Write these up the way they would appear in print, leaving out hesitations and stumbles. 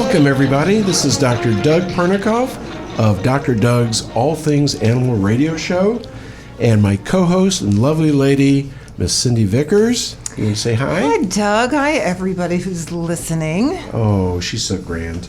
Welcome, everybody. This is Dr. Doug Pernikoff of Dr. Doug's All Things Animal Radio Show, and my co-host and lovely lady, Miss Cindy Vickers. You want to say hi? Hi, Doug. Hi, everybody who's listening. Oh, she's so grand.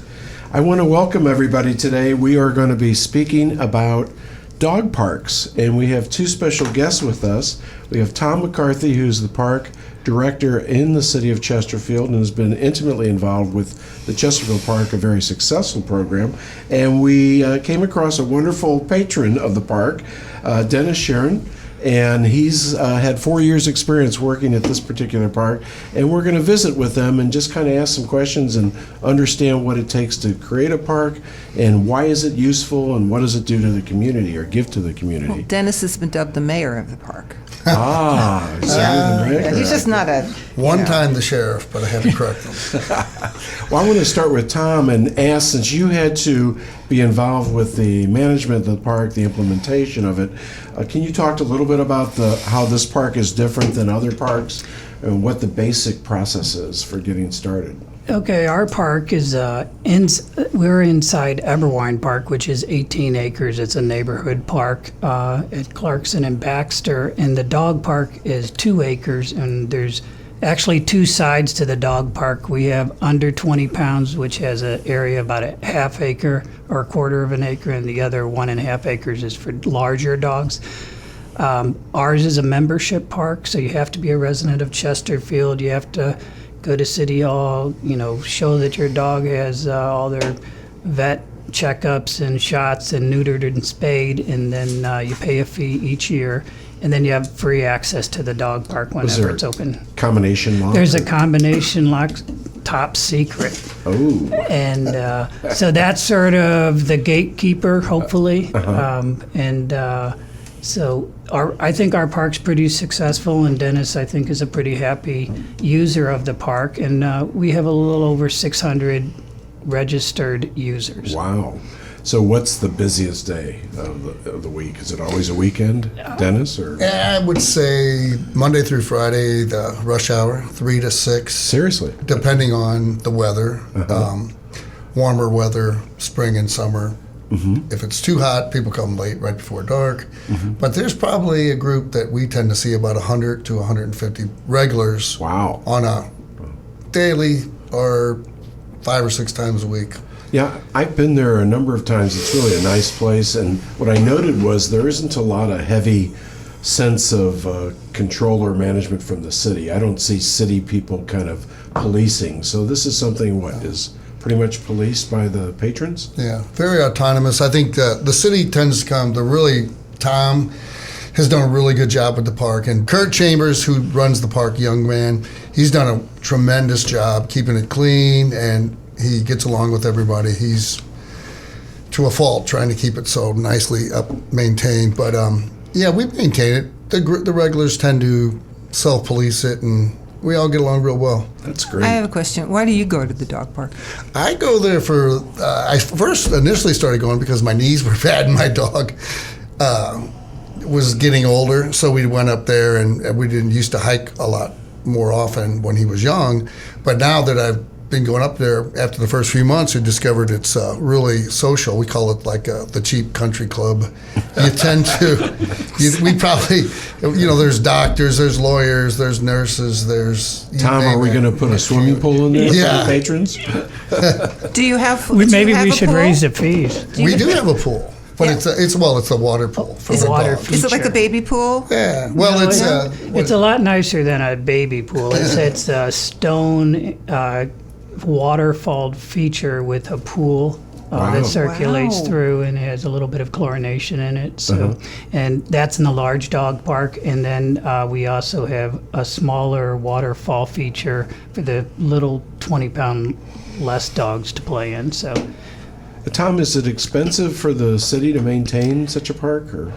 I want to welcome everybody today. We are going to be speaking about dog parks, and we have two special guests with us. We have Tom McCarthy, who's the park director in the city of Chesterfield and has been intimately involved with the Chesterfield Park, a very successful program. And we came across a wonderful patron of the park, Dennis Sharon, and he's had 4 years experience working at this particular park. And we're going to visit with them and just kind of ask some questions and understand what it takes to create a park and why is it useful and what does it do to the community or give to the community. Well, Dennis has been dubbed the mayor of the park. He's just not a... One time the sheriff, but I had to correct him. Well, I want to start with Tom and ask, since you had to be involved with the management of the park, the implementation of it, can you talk a little bit about how this park is different than other parks and what the basic process is for getting started? Okay, our park is, we're inside Eberwine Park, which is 18 acres. It's a neighborhood park at Clarkson and Baxter. And the dog park is 2 acres, and there's actually 2 sides to the dog park. We have under 20 pounds, which has an area about a half acre or a quarter of an acre, and the other 1.5 acres is for larger dogs. Ours is a membership park, so you have to be a resident of Chesterfield. You have to go to City Hall, show that your dog has all their vet checkups and shots and neutered and spayed, and then you pay a fee each year, and then you have free access to the dog park whenever it's open. Combination lock? There's a combination lock, top secret. Oh. And so that's sort of the gatekeeper, hopefully. So I think our park's pretty successful, and Dennis, I think, is a pretty happy user of the park, and we have a little over 600 registered users. Wow. So what's the busiest day of the week? Is it always a weekend, Dennis? Or? I would say Monday through Friday, the rush hour, 3 to 6. Seriously? Depending on the weather. Warmer weather, spring and summer. If it's too hot, people come late, right before dark. But there's probably a group that we tend to see about 100 to 150 regulars. Wow. On a daily or 5 or 6 times a week. Yeah, I've been there a number of times. It's really a nice place. And what I noted was there isn't a lot of heavy sense of control or management from the city. I don't see city people kind of policing. So this is something, is pretty much policed by the patrons? Yeah, very autonomous. I think the city tends to come, Tom has done a really good job with the park, and Kurt Chambers, who runs the park, young man, he's done a tremendous job keeping it clean, and he gets along with everybody. He's, to a fault, trying to keep it so nicely maintained. But we maintain it. The regulars tend to self-police it, and we all get along real well. That's great. I have a question. Why do you go to the dog park? I go there for, I first initially started going because my knees were bad and my dog was getting older. So we went up there, and we didn't used to hike a lot more often when he was young. But now that I've been going up there after the first few months, we discovered it's really social. We call it like the cheap country club. You tend to, we probably, there's doctors, there's lawyers, there's nurses, there's... Tom, are we going to put a swimming pool in there for the patrons? Do you have... Maybe we should raise the fees. We do have a pool. But it's a water pool for the dogs. Is it like a baby pool? Yeah. Well, it's a lot nicer than a baby pool. It's a stone waterfall feature with a pool that circulates through, and it has a little bit of chlorination in it. So, and that's in the large dog park. And then we also have a smaller waterfall feature for the little 20-pound less dogs to play in. So. Tom, is it expensive for the city to maintain such a park? Or?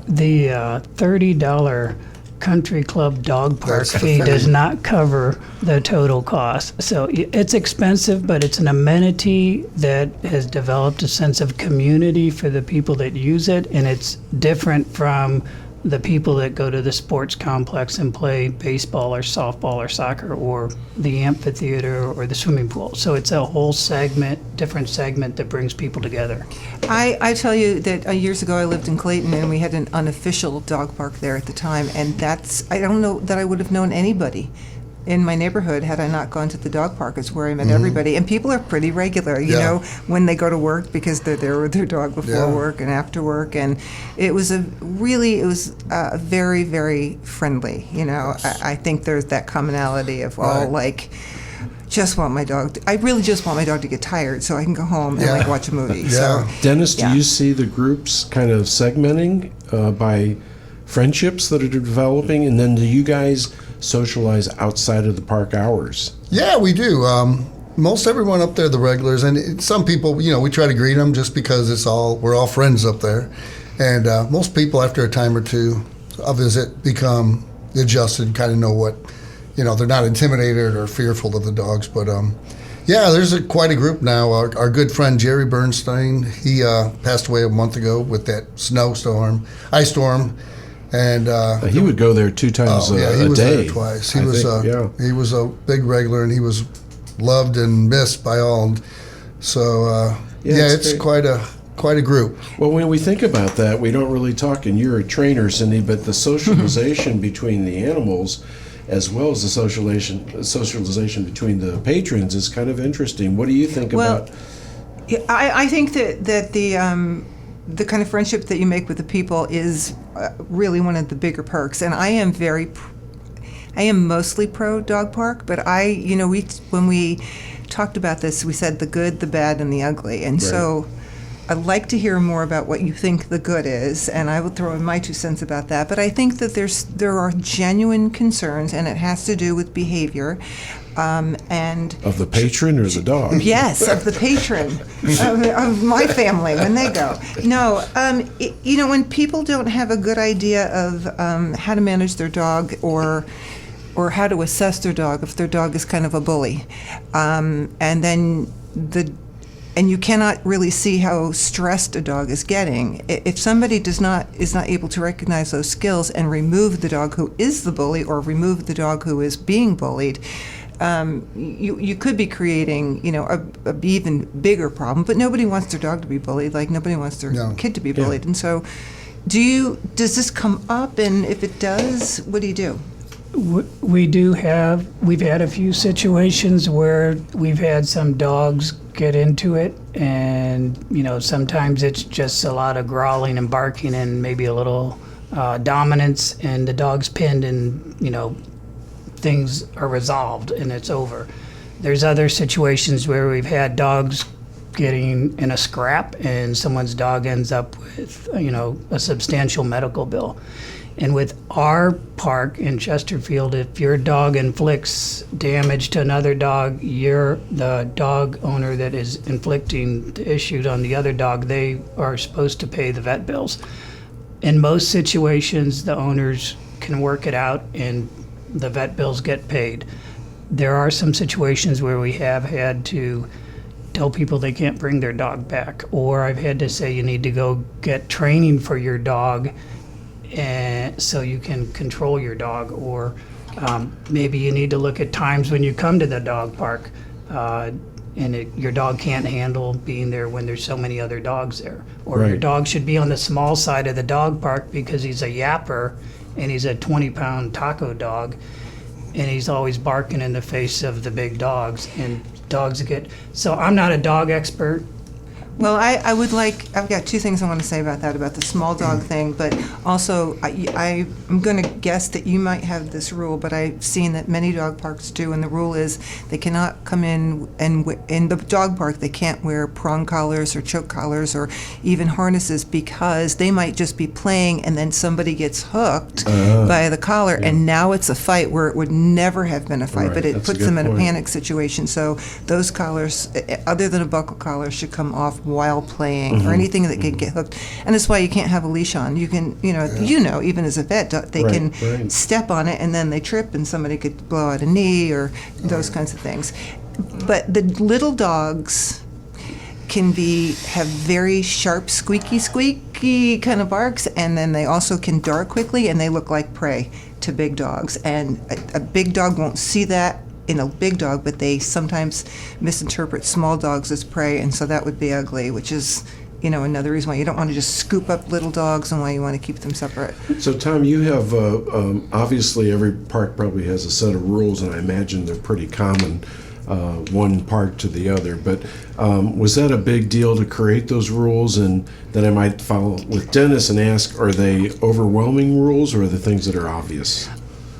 The $30 country club dog park fee does not cover the total cost. So it's expensive, but it's an amenity that has developed a sense of community for the people that use it, and it's different from the people that go to the sports complex and play baseball or softball or soccer, or the amphitheater or the swimming pool. So it's a whole different segment that brings people together. I tell you that years ago I lived in Clayton, and we had an unofficial dog park there at the time, and I don't know that I would have known anybody in my neighborhood had I not gone to the dog park. It's where I met everybody, and people are pretty regular, you know, when they go to work, because they're there with their dog before work and after work, and it was very, very friendly, you know. I think there's that commonality of just want my dog I really just want my dog to get tired so I can go home and watch a movie. So Dennis, do you see the groups kind of segmenting by friendships that are developing, and then do you guys socialize outside of the park hours? Yeah, we do. Most everyone up there, the regulars, and some people, you know, we try to greet them just because we're all friends up there. And most people, after a time or two of visit, become adjusted, kind of know what, you know, they're not intimidated or fearful of the dogs. But there's quite a group now. Our good friend Jerry Bernstein, he passed away a month ago with that ice storm. And he would go there 2 times he a was day. there twice. He was a big regular, and he was loved and missed by all. So it's quite a group. Well, when we think about that, we don't really talk, and you're a trainer, Cindy, but the socialization between the animals, as well as the socialization between the patrons, is kind of interesting. What do you think about? I think that the kind of friendship that you make with the people is really one of the bigger perks. And I am mostly pro dog park, but when we talked about this, we said the good, the bad, and the ugly. And so I'd like to hear more about what you think the good is, and I will throw in my 2 cents about that. But I think that there are genuine concerns, and it has to do with behavior. And Of the patron or the dog? Yes, of the patron, of my family when they go. No, when people don't have a good idea of how to manage their dog or how to assess their dog, if their dog is kind of a bully, and you cannot really see how stressed a dog is getting. If somebody is not able to recognize those skills and remove the dog who is the bully, or remove the dog who is being bullied, you could be creating, a even bigger problem. But nobody wants their dog to be bullied, like nobody wants their kid to be bullied. And so, does this come up? And if it does, what do you do? We've had a few situations where we've had some dogs get into it, and sometimes it's just a lot of growling and barking and maybe a little dominance, and the dog's pinned, and things are resolved and it's over. There's other situations where we've had dogs getting in a scrap, and someone's dog ends up with a substantial medical bill. And with our park in Chesterfield, if your dog inflicts damage to another dog, you're the dog owner that is inflicting the issue on the other dog. They are supposed to pay the vet bills. In most situations, the owners can work it out and the vet bills get paid. There are some situations where we have had to tell people they can't bring their dog back, or I've had to say you need to go get training for your dog, and so you can control your dog, or maybe you need to look at times when you come to the dog park and your dog can't handle being there when there's so many other dogs there, or your dog should be on the small side of the dog park because he's a yapper and he's a 20-pound taco dog, and he's always barking in the face of the big dogs, and dogs get. So I'm not a dog expert. Well, I've got 2 things I want to say about that, about the small dog thing, but also I'm going to guess that you might have this rule, but I've seen that many dog parks do, and the rule is they cannot come in, and in the dog park they can't wear prong collars or choke collars or even harnesses, because they might just be playing and then somebody gets hooked by the collar, and now it's a fight where it would never have been a fight, but it puts them in a panic situation. So those collars, other than a buckle collar, should come off while playing, or anything that could get hooked. And that's why you can't have a leash on. You can, even as a vet, they can step on it and then they trip and somebody could blow out a knee or those kinds of things. But the little dogs can have very sharp, squeaky kind of barks, and then they also can dart quickly, and they look like prey to big dogs. And a big dog won't see that in a big dog, but they sometimes misinterpret small dogs as prey, and so that would be ugly, which is, another reason why you don't want to just scoop up little dogs and why you want to keep them separate. So, Tom, you have, obviously every park probably has a set of rules, and I imagine they're pretty common, one park to the other. But was that a big deal to create those rules? And then I might follow with Dennis and ask, are they overwhelming rules, or are the things that are obvious?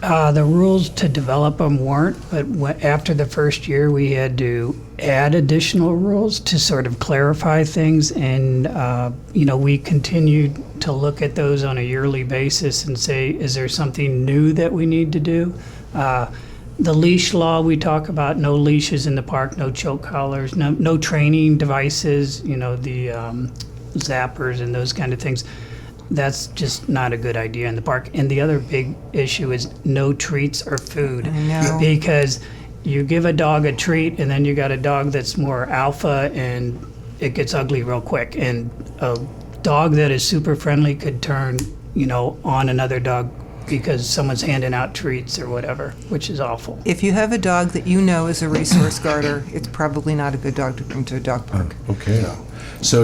The rules to develop them weren't, but after the first year, we had to add additional rules to sort of clarify things. And, we continued to look at those on a yearly basis and say, is there something new that we need to do? The leash law, we talk about no leashes in the park, no choke collars, no training devices, the zappers and those kind of things. That's just not a good idea in the park. And the other big issue is no treats or food. I know. Because you give a dog a treat and then you got a dog that's more alpha and it gets ugly real quick. And a dog that is super friendly could turn, on another dog because someone's handing out treats or whatever, which is awful. If you have a dog that you know is a resource guarder, it's probably not a good dog to bring to a dog park. Okay. So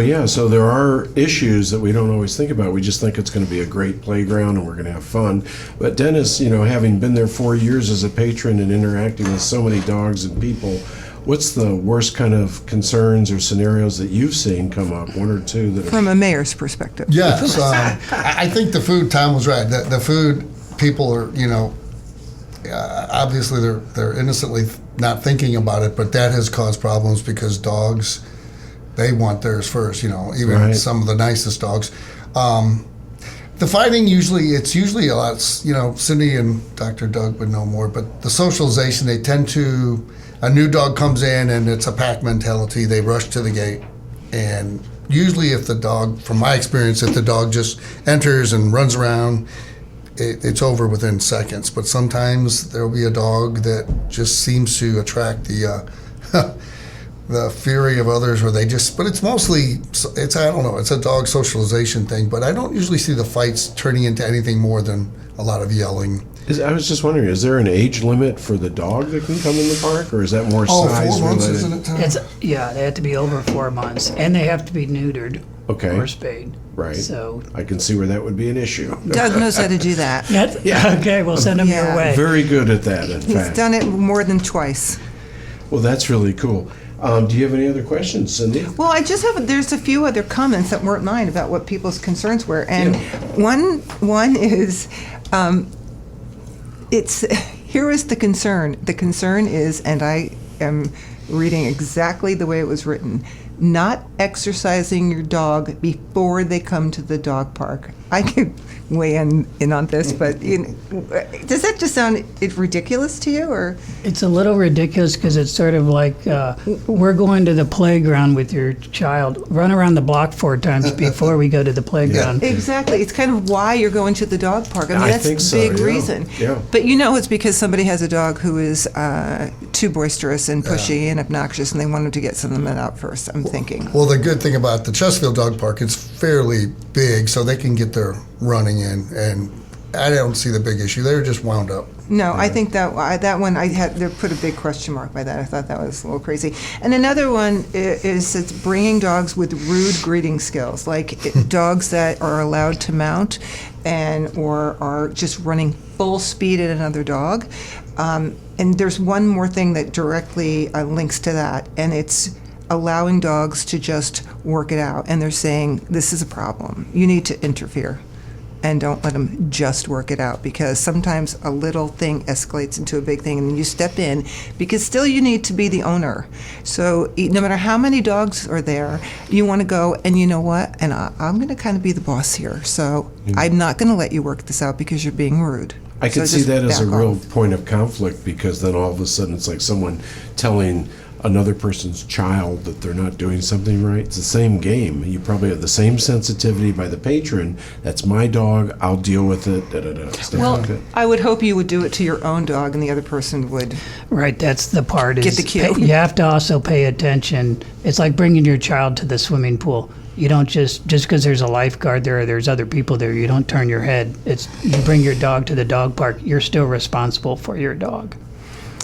there are issues that we don't always think about. We just think it's going to be a great playground and we're going to have fun. But Dennis, having been there 4 years as a patron and interacting with so many dogs and people, what's the worst kind of concerns or scenarios that you've seen come up? One or two that From a mayor's perspective. Yes, I think the food, Tom was right. The food, people are, obviously they're innocently not thinking about it, but that has caused problems because dogs, they want theirs first, even Right. some of the nicest dogs. The fighting it's usually a lot, Cindy and Dr. Doug would know more, but the socialization, they tend to, a new dog comes in and it's a pack mentality, they rush to the gate. And usually if the dog, from my experience, if the dog just enters and runs around, it's over within seconds. But sometimes there'll be a dog that just seems to attract the the fury of others, or but it's mostly, I don't know, it's a dog socialization thing, but I don't usually see the fights turning into anything more than a lot of yelling. I was just wondering, is there an age limit for the dog that can come in the park, or is that more size 4 months, related? isn't it, Tom? They have to be over 4 months, and they have to be neutered Okay. or spayed. Right. So, I can see where that would be an issue. Doug knows how to do that. okay, we'll send them Yeah. your way. Very good at that, in He's fact. done it more than twice. Well, that's really cool. Do you have any other questions, Cindy? Well, there's a few other comments that weren't mine about what people's concerns were. And one is, here is the concern. The concern is, and I am reading exactly the way it was written, not exercising your dog before they come to the dog park. I could weigh in on this, but does that just sound ridiculous to you, or? It's a little ridiculous because it's sort of like we're going to the playground with your child. Run around the block 4 times before we go to the playground. Exactly. It's kind of why you're going to the dog park. I mean, I that's think a so, big yeah. reason. Yeah. But it's because somebody has a dog who is too boisterous and pushy and obnoxious, and they want him to get some of them out first, I'm thinking. Well, the good thing about the Chesterfield Dog Park, it's fairly big, so they can get their running in, and I don't see the big issue. They're just wound up. No, I think that one they put a big question mark by that. I thought that was a little crazy. And another one is it's bringing dogs with rude greeting skills, like dogs that are allowed to mount or are just running full speed at another dog. And there's one more thing that directly links to that, and it's allowing dogs to just work it out. And they're saying, this is a problem. You need to interfere. And don't let them just work it out, because sometimes a little thing escalates into a big thing, and then you step in, because still you need to be the owner. So no matter how many dogs are there, you want to go, and you know what? And I'm going to kind of be the boss here. So I'm not going to let you work this out because you're being rude. I can So see just that as a back real off. point of conflict, because then all of a sudden it's like someone telling another person's child that they're not doing something right. It's the same game. You probably have the same sensitivity by the patron. That's my dog. I'll deal with it. Stuff Well, like that. I would hope you would do it to your own dog, and the other person would. Right, that's the part. Get the cue. You have to also pay attention. It's like bringing your child to the swimming pool. You don't just because there's a lifeguard there or there's other people there, you don't turn your head. It's you bring your dog to the dog park, you're still responsible for your dog.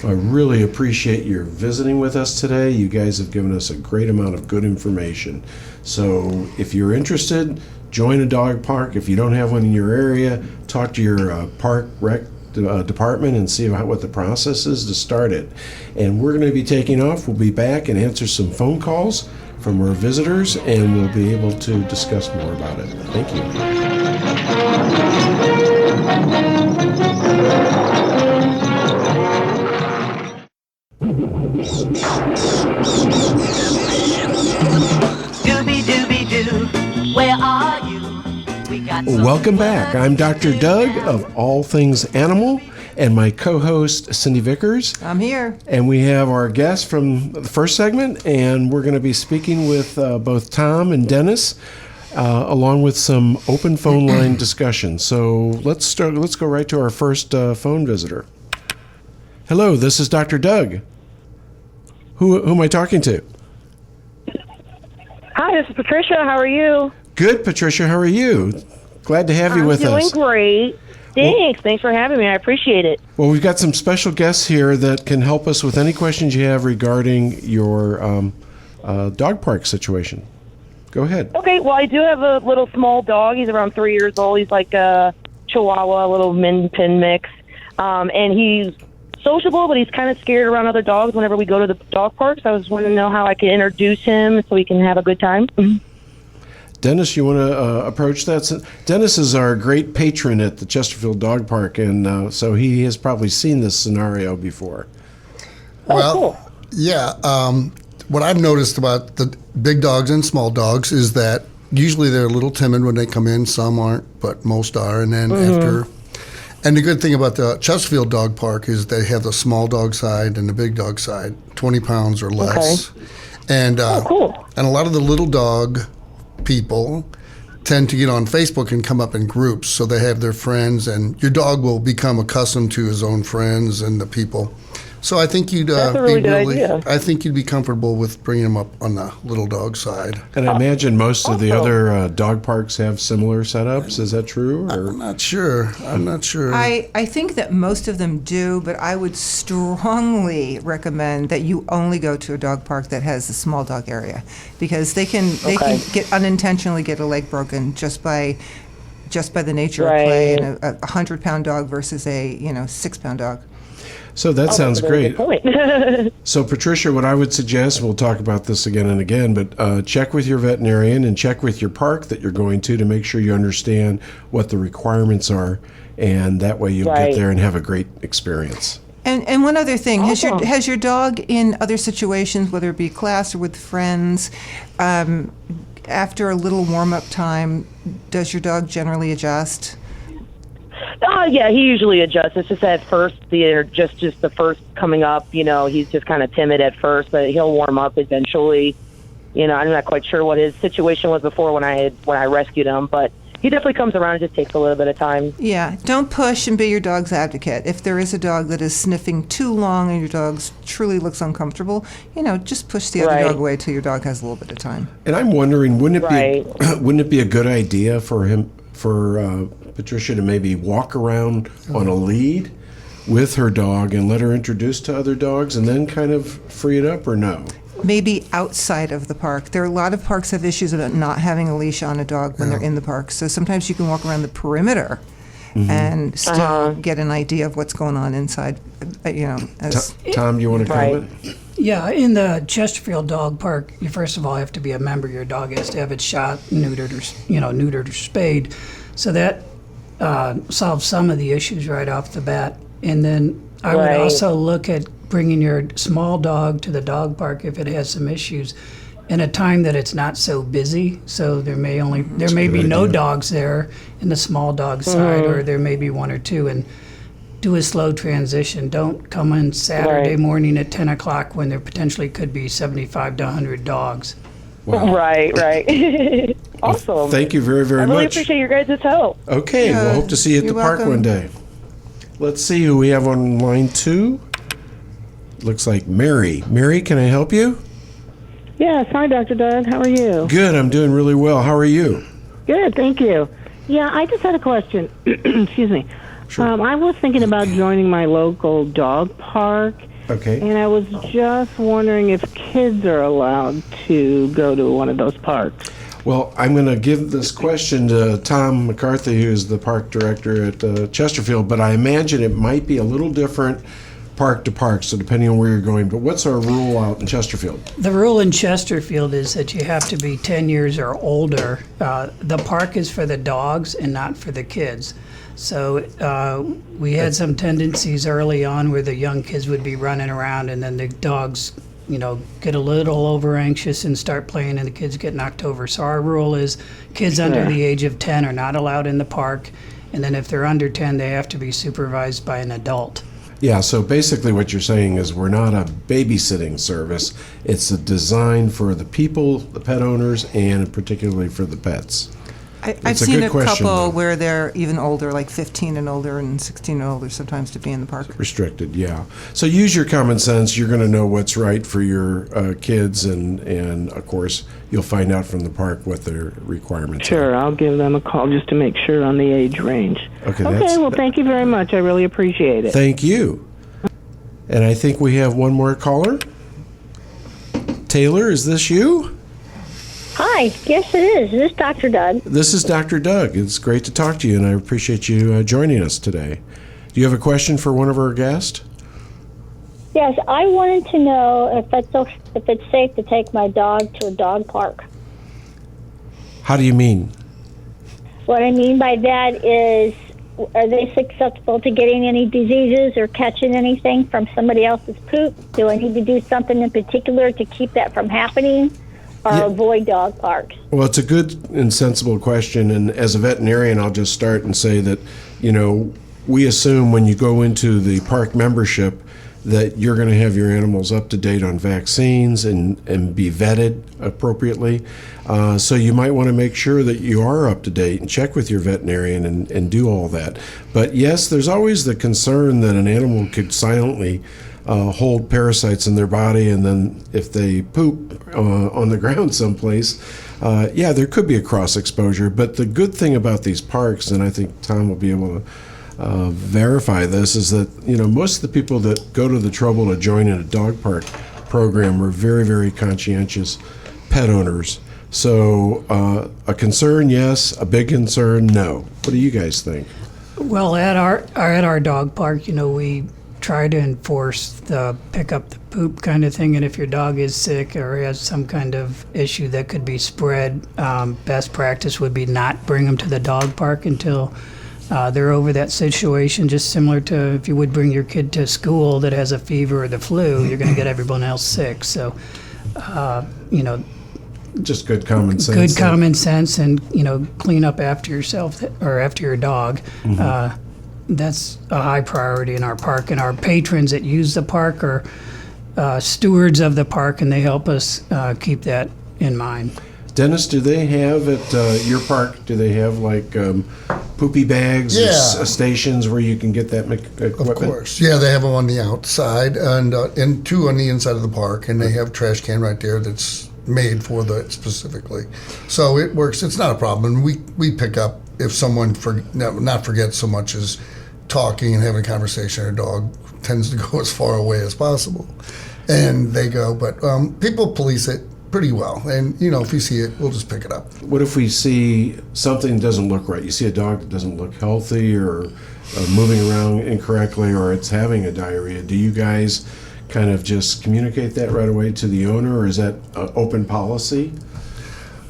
I really appreciate your visiting with us today. You guys have given us a great amount of good information. So if you're interested, join a dog park. If you don't have one in your area, talk to your park rec department and see what the process is to start it. And we're going to be taking off. We'll be back and answer some phone calls from our visitors, and we'll be able to discuss more about it. Thank you. Scooby-Dooby-Doo, where are you? We got Welcome back. I'm Dr. Doug of All Things Animal, and my co-host Cindy Vickers. I'm here. And we have our guest from the first segment, and we're going to be speaking with both Tom and Dennis, along with some open phone line discussion. So let's go right to our first phone visitor. Hello, this is Dr. Doug. Who am I talking to? Hi, this is Patricia. How are you? Good, Patricia. How are you? Glad to have you with I'm us. doing great. Thanks. Thanks for having me. I appreciate it. Well, we've got some special guests here that can help us with any questions you have regarding your dog park situation. Go ahead. Okay, well, I do have a little small dog. He's around 3 years old. He's like a Chihuahua, a little Min Pin mix. And he's sociable, but he's kind of scared around other dogs whenever we go to the dog parks. I was wanting to know how I can introduce him so he can have a good time. Dennis, you want to approach that? Dennis is our great patron at the Chesterfield Dog Park, and so he has probably seen this scenario before. Well, cool. yeah. What I've noticed about the big dogs and small dogs is that usually they're a little timid when they come in. Some aren't, but most are. And then after... And the good thing about the Chesterfield Dog Park is they have the small dog side and the big dog side, 20 pounds or less. Okay. And, cool. And a lot of the little dog people tend to get on Facebook and come up in groups, so they have their friends, and your dog will become accustomed to his own friends and the people. So I think you'd That's a really good idea. I think you'd be comfortable with bringing him up on the little dog side. And I imagine most of the other dog parks have similar setups. Is that true? Or? I'm not sure. I think that most of them do, but I would strongly recommend that you only go to a dog park that has a small dog area, because they can unintentionally get a leg broken just by the nature of play, and a 100-pound dog versus a 6-pound dog. So that sounds That's a very great. good point. So, Patricia, what I would suggest, we'll talk about this again and again, but check with your veterinarian and check with your park that you're going to make sure you understand what the requirements are, and that way you'll get there and have a great experience. And one other thing, has your dog in other situations, whether it be class or with friends, after a little warm-up time, does your dog generally adjust? Yeah, he usually adjusts. It's just at first, just the first coming up, he's just kind of timid at first, but he'll warm up eventually. I'm not quite sure what his situation was before when I rescued him, but he definitely comes around. It just takes a little bit of time. Yeah, don't push and be your dog's advocate. If there is a dog that is sniffing too long and your dog truly looks uncomfortable, just push the other dog away till your dog has a little bit of time. And I'm wondering, wouldn't it be a good idea for Patricia to maybe walk around on a lead with her dog and let her introduce to other dogs and then kind of free it up, or no? Maybe outside of the park. There are a lot of parks have issues about not having a leash on a dog when they're in the park. So sometimes you can walk around the perimeter and still get an idea of what's going on inside. Tom, you want to comment? Yeah, in the Chesterfield Dog Park, you first of all have to be a member. Your dog has to have it shot, neutered, or spayed. So that solves some of the issues right off the bat. And then I would also look at bringing your small dog to the dog park if it has some issues in a time that it's not so busy. So there may be no dogs there in the small dog side, or there may be one or two. And do a slow transition. Don't come in Saturday Right. morning at 10 o'clock when there potentially could be 75 to 100 dogs. Wow. Right. Awesome. Thank you very, very I really much. appreciate your guys' help. Okay, Yeah, we'll hope to see you at the you're park welcome. one day. Let's see who we have on line 2. Looks like Mary. Mary, can I help you? Yes, hi, Dr. Doug. How are you? Good, I'm doing really well. How are you? Good, thank you. Yeah, I just had a question. Excuse me. Sure. I was thinking about joining my local dog park, Okay. and I was just wondering if kids are allowed to go to one of those parks. Well, I'm going to give this question to Tom McCarthy, who's the park director at Chesterfield, but I imagine it might be a little different park to park, so depending on where you're going. But what's our rule out in Chesterfield? The rule in Chesterfield is that you have to be 10 years or older. The park is for the dogs and not for the kids. So we had some tendencies early on where the young kids would be running around and then the dogs, get a little over anxious and start playing and the kids get knocked over. So our rule is kids under the age of 10 are not allowed in the park. And then if they're under 10, they have to be supervised by an adult. Yeah, so basically what you're saying is we're not a babysitting service. It's a design for the people, the pet owners, and particularly for the pets. I've It's a seen good a question, couple though. where they're even older, like 15 and older and 16 and older sometimes to be in the park. Restricted, yeah. So use your common sense. You're going to know what's right for your kids, and of course, you'll find out from the park what their requirements are. Sure, I'll give them a call just to make sure on the age range. Okay, Well, thank you very much. I really appreciate it. Thank you. And I think we have one more caller. Taylor, is this you? Hi, yes it is. This is Dr. Doug. This is Dr. Doug. It's great to talk to you, and I appreciate you joining us today. Do you have a question for one of our guests? Yes, I wanted to know if it's safe to take my dog to a dog park. How do you mean? What I mean by that is, are they susceptible to getting any diseases or catching anything from somebody else's poop? Do I need to do something in particular to keep that from happening? Or avoid dog parks? Well, it's a good and sensible question, and as a veterinarian, I'll just start and say that, we assume when you go into the park membership that you're going to have your animals up to date on vaccines and be vetted appropriately. So you might want to make sure that you are up to date and check with your veterinarian and do all that. But yes, there's always the concern that an animal could silently hold parasites in their body, and then if they poop on the ground someplace, there could be a cross exposure. But the good thing about these parks, and I think Tom will be able to verify this, is that most of the people that go to the trouble to join in a dog park program are very, very conscientious pet owners. So a concern, yes. A big concern, no. What do you guys think? Well, at our dog park, we try to enforce the pick up the poop kind of thing, and if your dog is sick or has some kind of issue that could be spread, best practice would be not bring them to the dog park until they're over that situation, just similar to if you would bring your kid to school that has a fever or the flu, you're going to get everyone else sick. So, Just good common sense. good common sense and, clean up after yourself or after your dog. That's a high priority in our park, and our patrons that use the park are stewards of the park, and they help us keep that in mind. Dennis, do they have at your park, do they have like poopy bags or stations where you can get that equipment? Of course. Yeah, they have them on the outside and two on the inside of the park, and they have a trash can right there that's made for that specifically. So it works. It's not a problem. And we pick up if someone not forget so much as talking and having a conversation. Our dog tends to go as far away as possible, and they go. But people police it pretty well, and if you see it, we'll just pick it up. What if we see something doesn't look right? You see a dog that doesn't look healthy or moving around incorrectly, or it's having a diarrhea. Do you guys kind of just communicate that right away to the owner, or is that open policy?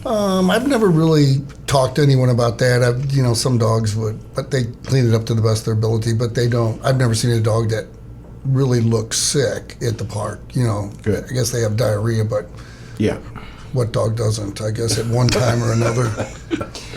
I've never really talked to anyone about that. Some dogs would, but they clean it up to the best of their ability. But they don't. I've never seen a dog that really looks sick at the park. Good. I guess they have diarrhea, but Yeah. what dog doesn't? I guess at one time or another.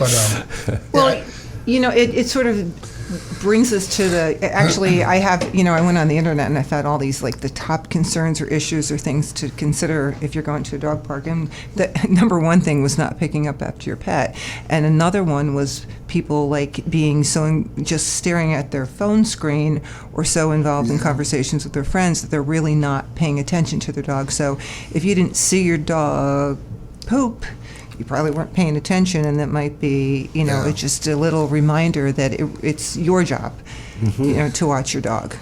But Well, it sort of brings us to actually, I have, I went on the internet and I found all these, like, the top concerns or issues or things to consider if you're going to a dog park. And the number one thing was not picking up after your pet. And another one was people, like, being just staring at their phone screen or so involved in conversations with their friends that they're really not paying attention to their dog. So if you didn't see your dog poop, you probably weren't paying attention, and that might be, it's just a little reminder that it's your job, to watch your dog.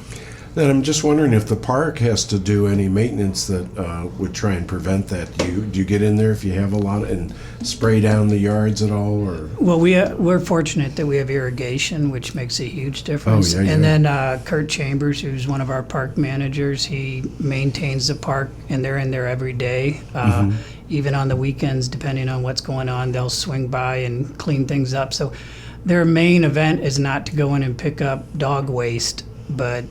Then I'm just wondering if the park has to do any maintenance that would try and prevent that. Do you get in there if you have a lot and spray down the yards at all, or? Well, we're fortunate that we have irrigation, which makes a huge difference. Oh, yeah, and yeah. then Kurt Chambers, who's one of our park managers, he maintains the park, and they're in there every day. Even on the weekends, depending on what's going on, they'll swing by and clean things up. So their main event is not to go in and pick up dog waste, but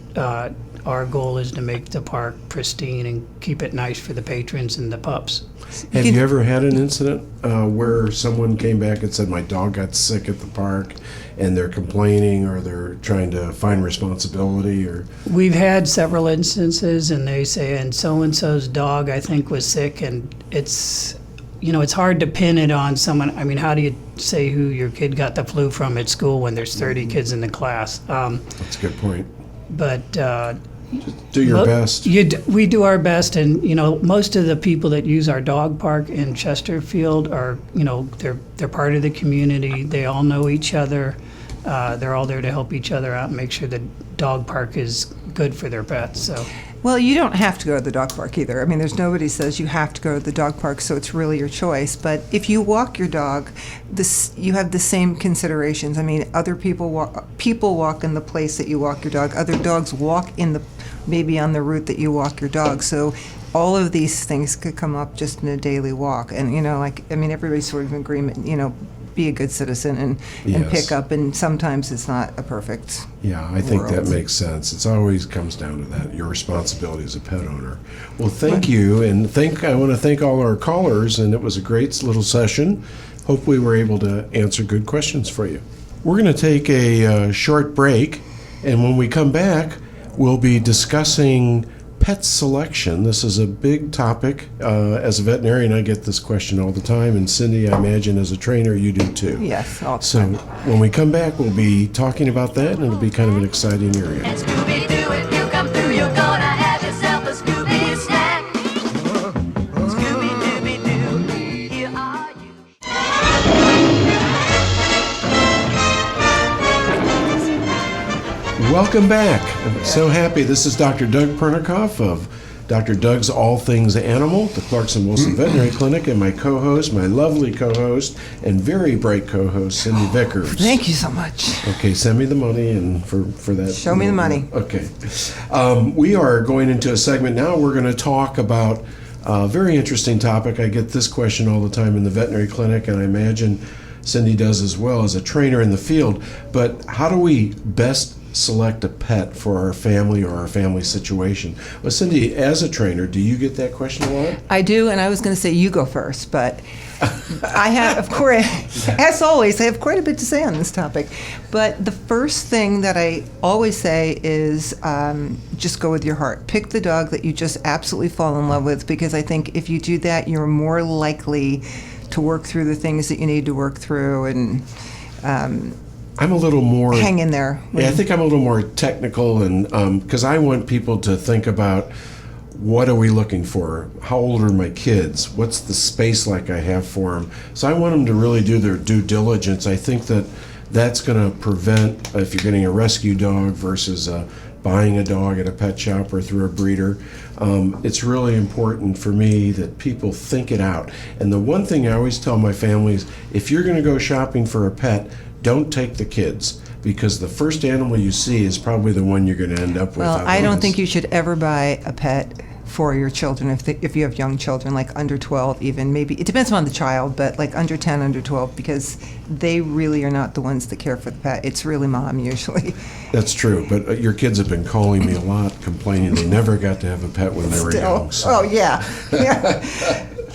our goal is to make the park pristine and keep it nice for the patrons and the pups. Have you ever had an incident where someone came back and said, my dog got sick at the park, and they're complaining or they're trying to find responsibility? Or We've had several instances, and they say, and so-and-so's dog, I think, was sick, and it's hard to pin it on someone. I mean, how do you say who your kid got the flu from at school when there's 30 kids in the class? That's a good point. But Do your best. We do our best, and most of the people that use our dog park in Chesterfield are, they're part of the community. They all know each other. They're all there to help each other out and make sure the dog park is good for their pets. So. Well, you don't have to go to the dog park either. I mean, there's nobody says you have to go to the dog park, so it's really your choice. But if you walk your dog, you have the same considerations. I mean, other people walk in the place that you walk your dog. Other dogs walk maybe on the route that you walk your dog. So all of these things could come up just in a daily walk. And, everybody's sort of in agreement, be a good citizen and Yes. pick up, and sometimes it's not a perfect Yeah, I think that world. makes sense. It always comes down to that, your responsibility as a pet owner. Well, thank you, and I want to thank all our callers, and it was a great little session. Hope we were able to answer good questions for you. We're going to take a short break, and when we come back, we'll be discussing pet selection. This is a big topic. As a veterinarian, I get this question all the time, and Cindy, I imagine as a trainer, you do too. Yes, all the So time. when we come back, we'll be talking about that, and it'll be kind of an exciting area. And Scooby-Doo, if you come through, you're gonna have yourself a Scooby snack. Scooby-Dooby-Doo, here are you. Welcome back. I'm so happy. This is Dr. Doug Pernikoff of Dr. Doug's All Things Animal, the Clarkson Wilson Veterinary Clinic, and my co-host, my lovely co-host, and very bright co-host, Cindy Vickers. Thank you so much. Okay, send me the money and for that. Show me the money. Okay. We are going into a segment now. We're going to talk about a very interesting topic. I get this question all the time in the veterinary clinic, and I imagine Cindy does as well as a trainer in the field. But how do we best select a pet for our family or our family situation? Well, Cindy, as a trainer, do you get that question a lot? I do, and I was going to say you go first, but I have, of course, as always, I have quite a bit to say on this topic. But the first thing that I always say is just go with your heart. Pick the dog that you just absolutely fall in love with, because I think if you do that, you're more likely to work through the things that you need to work through, and I'm a little more... hang in there. Yeah, I think I'm a little more technical, and because I want people to think about, what are we looking for? How old are my kids? What's the space like I have for them? So I want them to really do their due diligence. I think that that's going to prevent, if you're getting a rescue dog versus buying a dog at a pet shop or through a breeder, it's really important for me that people think it out. And the one thing I always tell my families, if you're going to go shopping for a pet, don't take the kids, because the first animal you see is probably the one you're going to end up with. Well, I don't think you should ever buy a pet for your children if you have young children, like under 12 even. Maybe it depends on the child, but like under 10, under 12, because they really are not the ones that care for the pet. It's really mom usually. That's true, but your kids have been calling me a lot, complaining they never got to have a pet when they were young. So. Oh, yeah. Yeah.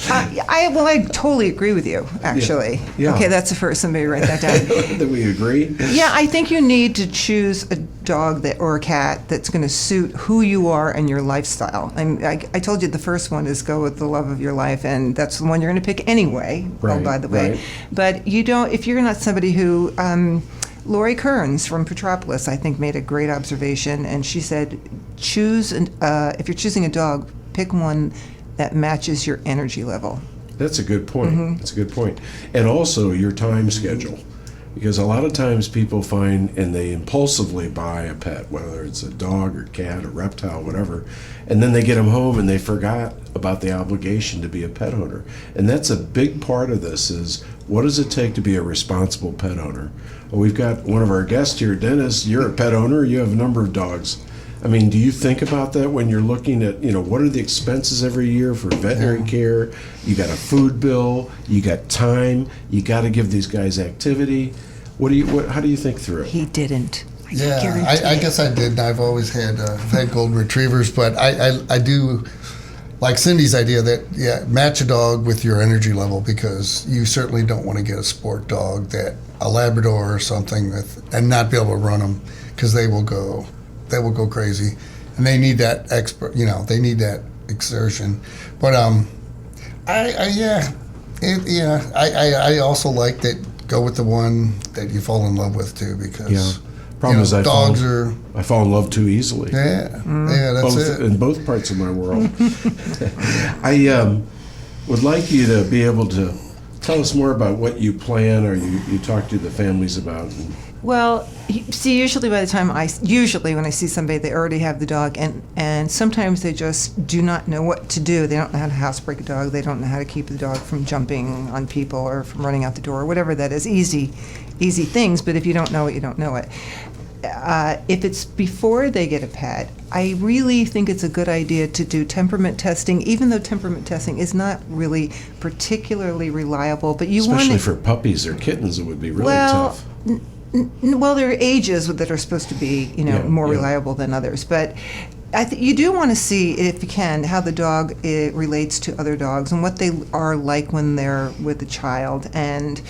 I totally agree with you, actually. Yeah. Okay, that's the first. Somebody write that down. That we agree? Yeah, I think you need to choose a dog or a cat that's going to suit who you are and your lifestyle. I told you the first one is go with the love of your life, and that's the one you're going to pick anyway, Right, by the way. right. But you don't, if you're not somebody who, Lori Kearns from Petropolis, I think, made a great observation, and she said, if you're choosing a dog, pick one that matches your energy level. That's a good point. That's a good point. And also your time schedule. Because a lot of times people find, and they impulsively buy a pet, whether it's a dog or cat or reptile, whatever, and then they get them home and they forgot about the obligation to be a pet owner. And that's a big part of this is, what does it take to be a responsible pet owner? Well, we've got one of our guests here, Dennis. You're a pet owner. You have a number of dogs. I mean, do you think about that when you're looking at, what are the expenses every year for veterinary care? You got a food bill, you got time, you got to give these guys activity. How do you think through it? He didn't. Yeah, I guess I did. I've always had golden retrievers, but I do like Cindy's idea that, match a dog with your energy level, because you certainly don't want to get a sport dog, a Labrador or something, and not be able to run them, because they will go crazy, and they need that they need that exertion. But I also like that. Go with the one that you fall in love with too, because problem is dogs I fall in love too easily. Yeah, that's it. In both parts of my world. I would like you to be able to tell us more about what you plan, or you talk to the families about. Well, see, usually when I see somebody, they already have the dog, and sometimes they just do not know what to do. They don't know how to housebreak a dog. They don't know how to keep the dog from jumping on people or from running out the door, or whatever that is. Easy things, but if you don't know it, you don't know it. If it's before they get a pet, I really think it's a good idea to do temperament testing, even though temperament testing is not really particularly reliable. But you want especially for puppies or kittens, it would be really tough. Well, there are ages that are supposed to be, more reliable than others. But you do want to see, if you can, how the dog relates to other dogs and what they are like when they're with a child, and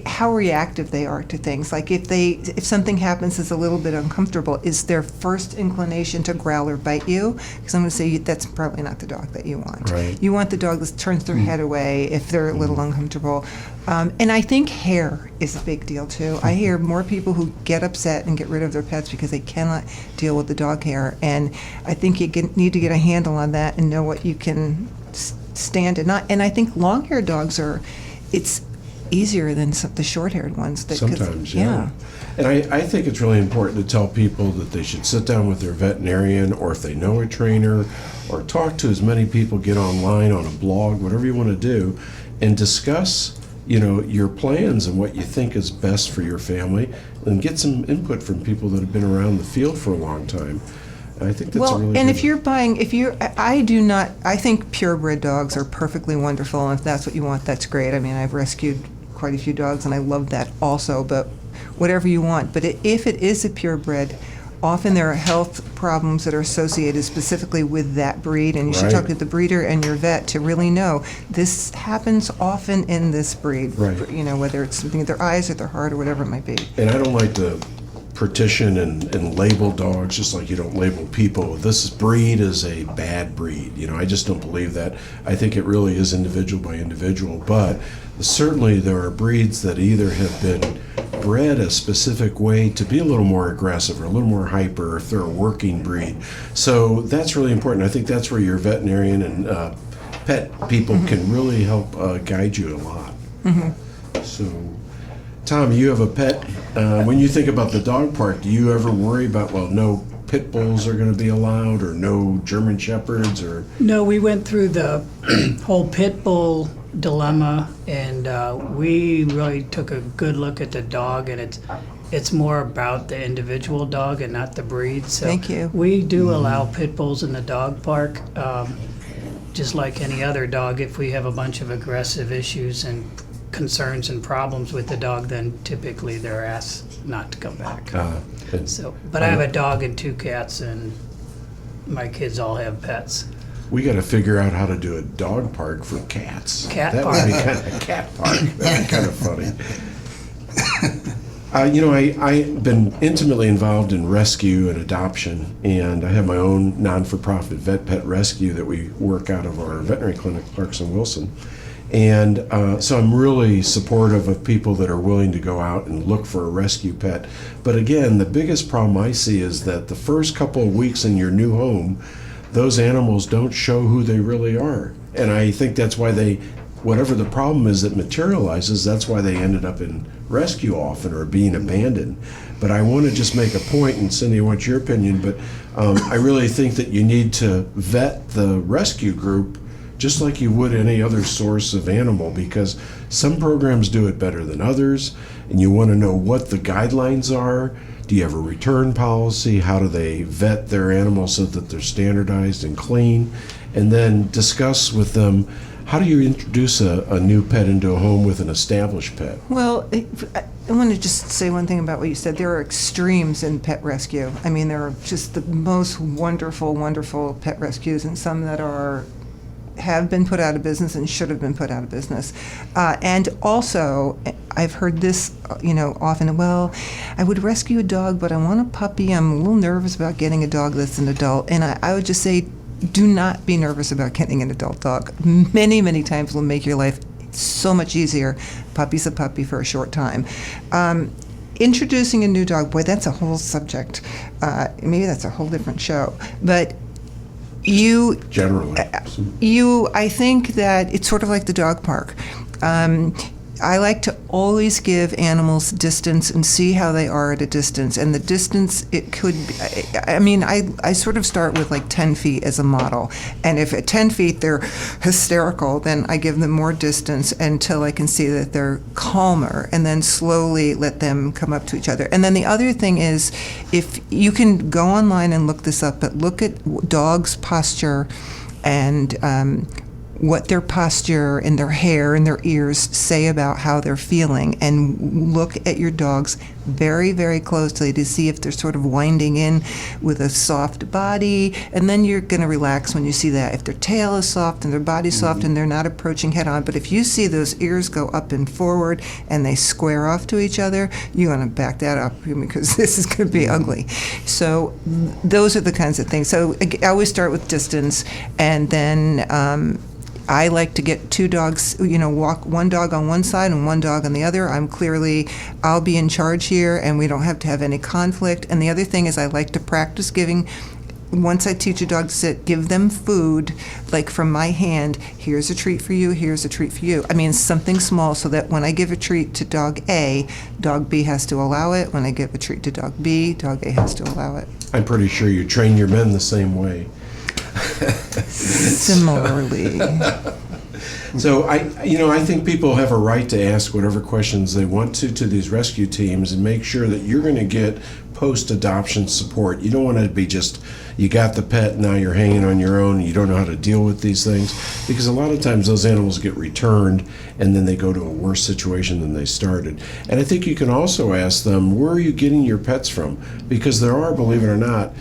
how reactive they are to things. Like if something happens that's a little bit uncomfortable, is their first inclination to growl or bite you? Because I'm going to say that's probably not the dog that you want. Right. You want the dog that turns their head away if they're a little uncomfortable. And I think hair is a big deal too. I hear more people who get upset and get rid of their pets because they cannot deal with the dog hair. And I think you need to get a handle on that and know what you can stand and not. And I think long-haired dogs it's easier than the short-haired ones. Sometimes, yeah. And I think it's really important to tell people that they should sit down with their veterinarian, or if they know a trainer, or talk to as many people, get online on a blog, whatever you want to do, and discuss your plans and what you think is best for your family, and get some input from people that have been around the field for a long time. I think that's a really and good I think purebred dogs are perfectly wonderful, and if that's what you want, that's great. I mean, I've rescued quite a few dogs, and I love that also, but whatever you want. But if it is a purebred, often there are health problems that are associated specifically with that breed, and you should talk to the breeder and your vet to really know this happens often in this breed. Right. Whether it's something with their eyes or their heart or whatever it might be. And I don't like to partition and label dogs just like you don't label people. This breed is a bad breed. I just don't believe that. I think it really is individual by individual, but certainly there are breeds that either have been bred a specific way to be a little more aggressive or a little more hyper if they're a working breed. So that's really important. I think that's where your veterinarian and pet people can really help guide you a lot. So, Tom, you have a pet. When you think about the dog park, do you ever worry about, no pit bulls are going to be allowed, or no German shepherds, or? No, we went through the whole pit bull dilemma, and we really took a good look at the dog, and it's more about the individual dog and not the breed. So Thank you. We do allow pit bulls in the dog park, just like any other dog. If we have a bunch of aggressive issues and concerns and problems with the dog, then typically they're asked not to come back. But I have a dog and 2 cats, and my kids all have pets. we got to figure out how to do a dog park for cats. Cat that park. would be kind of a cat park. That'd be kind of funny. I've been intimately involved in rescue and adoption, and I have my own non-for-profit vet pet rescue that we work out of our veterinary clinic, Clarkson Wilson. And so I'm really supportive of people that are willing to go out and look for a rescue pet. But again, the biggest problem I see is that the first couple of weeks in your new home, those animals don't show who they really are. And I think that's why whatever the problem is that materializes, that's why they ended up in rescue often or being abandoned. But I want to just make a point, and Cindy, I want your opinion, but I really think that you need to vet the rescue group just like you would any other source of animal, because some programs do it better than others, and you want to know what the guidelines are. Do you have a return policy? How do they vet their animals so that they're standardized and clean? And then discuss with them, how do you introduce a new pet into a home with an established pet? Well, I want to just say one thing about what you said. There are extremes in pet rescue. I mean, there are just the most wonderful, wonderful pet rescues, and some that have been put out of business and should have been put out of business. And also, I've heard this, often, well, I would rescue a dog, but I want a puppy. I'm a little nervous about getting a dog that's an adult. And I would just say, do not be nervous about getting an adult dog. Many, many times will make your life so much easier. Puppy's a puppy for a short time. Introducing a new dog, boy, that's a whole subject. Maybe that's a whole different show. But generally, I think that it's sort of like the dog park. I like to always give animals distance and see how they are at a distance. And the distance, it could be, I sort of start with like 10 feet as a model. And if at 10 feet they're hysterical, then I give them more distance until I can see that they're calmer, and then slowly let them come up to each other. And then the other thing is, if you can go online and look this up, but look at dogs' posture and what their posture and their hair and their ears say about how they're feeling, and look at your dogs very, very closely to see if they're sort of winding in with a soft body, and then you're going to relax when you see that. If their tail is soft and their body's soft and they're not approaching head on, but if you see those ears go up and forward and they square off to each other, you want to back that up, because this is going to be ugly. So those are the kinds of things. So I always start with distance, and then I like to get two dogs, walk one dog on one side and one dog on the other. I'll be in charge here, and we don't have to have any conflict. And the other thing is, I like to practice giving, once I teach a dog to sit, give them food, like from my hand. Here's a treat for you, here's a treat for you. I mean, something small, so that when I give a treat to dog A, dog B has to allow it. When I give a treat to dog B, dog A has to allow it. I'm pretty sure you train your men the same way. Similarly. So I think people have a right to ask whatever questions they want to these rescue teams, and make sure that you're going to get post-adoption support. You don't want to be just, you got the pet, now you're hanging on your own, and you don't know how to deal with these things, because a lot of times those animals get returned and then they go to a worse situation than they started. And I think you can also ask them, where are you getting your pets from? Because there are, believe it or not,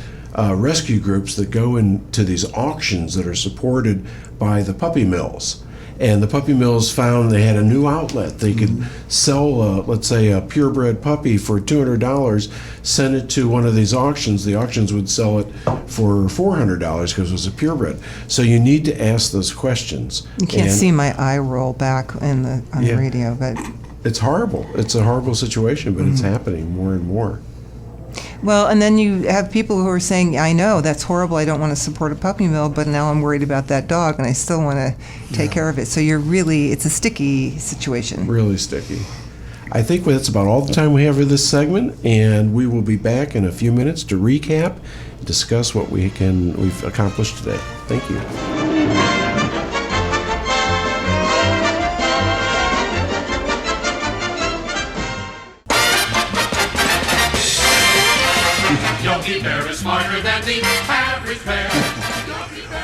rescue groups that go into these auctions that are supported by the puppy mills. And the puppy mills found they had a new outlet. They could sell, let's say, a purebred puppy for $200, send it to one of these auctions. The auctions would sell it for $400 because it was a purebred. So you need to ask those questions. You can't see my eye roll back on the radio, but it's horrible. It's a horrible situation, but it's happening more and more. Well, and then you have people who are saying, I know, that's horrible, I don't want to support a puppy mill, but now I'm worried about that dog and I still want to take care of it. So it's a sticky situation. Really sticky. I think that's about all the time we have for this segment, and we will be back in a few minutes to recap, discuss what we've accomplished today. Thank you.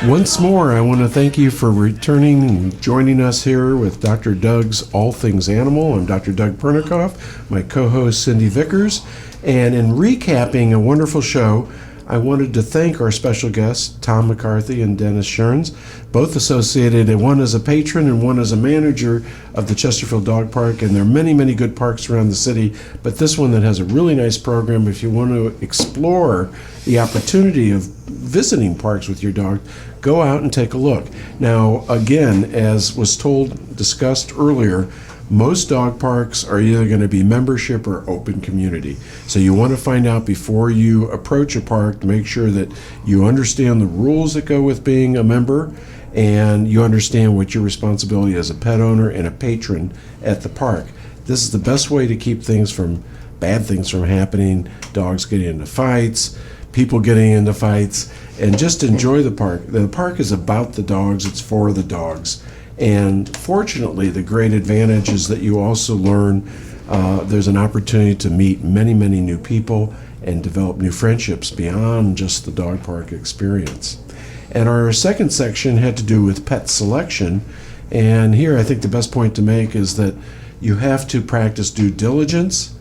Once more, I want to thank you for returning and joining us here with Dr. Doug's All Things Animal. I'm Dr. Doug Pernikoff, my co-host Cindy Vickers, and in recapping a wonderful show, I wanted to thank our special guests, Tom McCarthy and Dennis Scherns, both associated, and one as a patron and one as a manager of the Chesterfield Dog Park. And there are many, many good parks around the city, but this one that has a really nice program if you want to explore the opportunity of visiting parks with your dog, go out and take a look. Now, again, as was discussed earlier, most dog parks are either going to be membership or open community. So you want to find out before you approach a park to make sure that you understand the rules that go with being a member and you understand what your responsibility as a pet owner and a patron at the park. This is the best way to keep bad things from happening, dogs getting into fights, people getting into fights, and just enjoy the park. The park is about the dogs, it's for the dogs. And fortunately, the great advantage is that you also learn there's an opportunity to meet many, many new people and develop new friendships beyond just the dog park experience. And our second section had to do with pet selection. And here I think the best point to make is that you have to practice due diligence.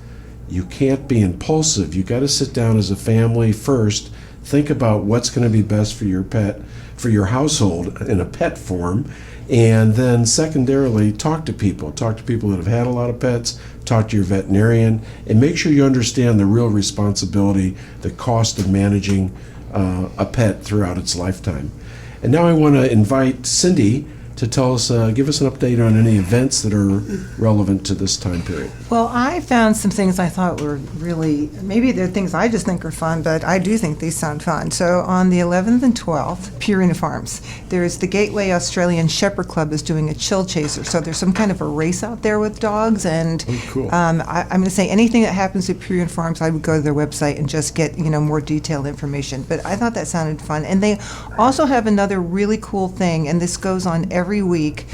You can't be impulsive. You got to sit down as a family first, think about what's going to be best for your pet, for your household in a pet form. And then secondarily, talk to people that have had a lot of pets, talk to your veterinarian, and make sure you understand the real responsibility, the cost of managing a pet throughout its lifetime. And now I want to invite Cindy to tell us, give us an update on any events that are relevant to this time period. Well, I found some things I thought were really, maybe they're things I just think are fun, but I do think these sound fun. So on the 11th and 12th, Purina Farms, there's the Gateway Australian Shepherd Club is doing a chill chaser. So there's some kind of a race out there with dogs, and cool. I'm going to say anything that happens at Purina Farms, I would go to their website and just get more detailed information. But I thought that sounded fun. And they also have another really cool thing, and this goes on every week.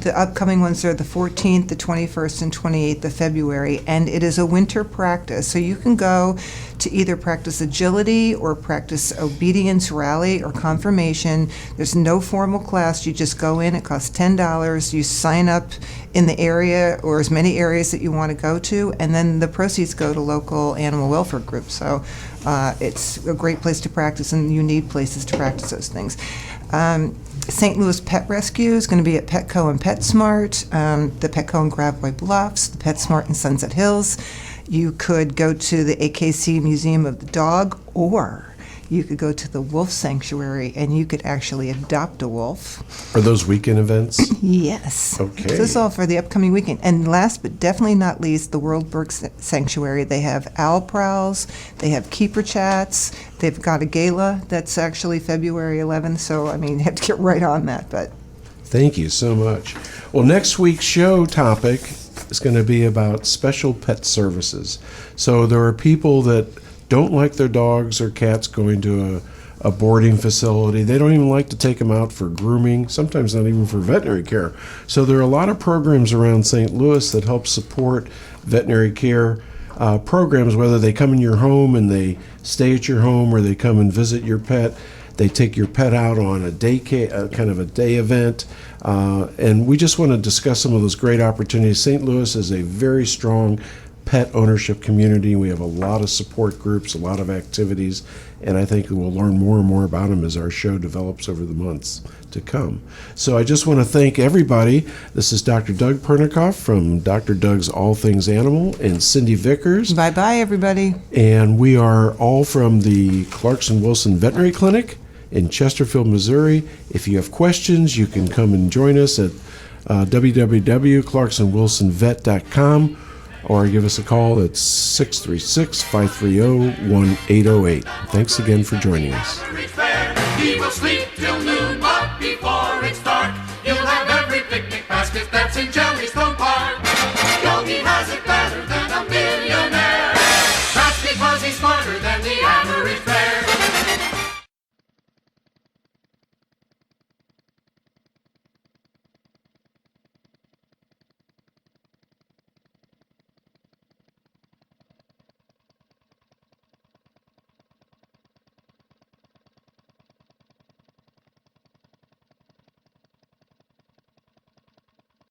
The upcoming ones are the 14th, the 21st, and 28th of February, and it is a winter practice. So you can go to either practice agility or practice obedience, rally, or confirmation. There's no formal class. You just go in. It costs $10. You sign up in the area or as many areas that you want to go to, and then the proceeds go to local animal welfare groups. So it's a great place to practice, and you need places to practice those things. St. Louis Pet Rescue is going to be at Petco and PetSmart, the Petco in Gravois Bluffs, the PetSmart in Sunset Hills. You could go to the AKC Museum of the Dog, or you could go to the Wolf Sanctuary and you could actually adopt a wolf. Are those weekend events? Yes. Okay. So this is all for the upcoming weekend. And last but definitely not least, the World Bird Sanctuary. They have owl prowls, they have keeper chats, they've got a gala that's actually February 11th. So, you have to get right on that. But Thank you so much. Well, next week's show topic is going to be about special pet services. So there are people that don't like their dogs or cats going to a boarding facility. They don't even like to take them out for grooming, sometimes not even for veterinary care. So there are a lot of programs around St. Louis that help support veterinary care programs, whether they come in your home and they stay at your home or they come and visit your pet. They take your pet out on a day kind of a day event. And we just want to discuss some of those great opportunities. St. Louis is a very strong pet ownership community. We have a lot of support groups, a lot of activities, and I think we'll learn more and more about them as our show develops over the months to come. So I just want to thank everybody. This is Dr. Doug Pernikoff from Dr. Doug's All Things Animal and Cindy Vickers. bye-bye, everybody. And we are all from the Clarkson Wilson Veterinary Clinic in Chesterfield, Missouri. If you have questions, you can come and join us at www.clarksonwilsonvet.com or give us a call at 636-530-1808. Thanks again for joining us.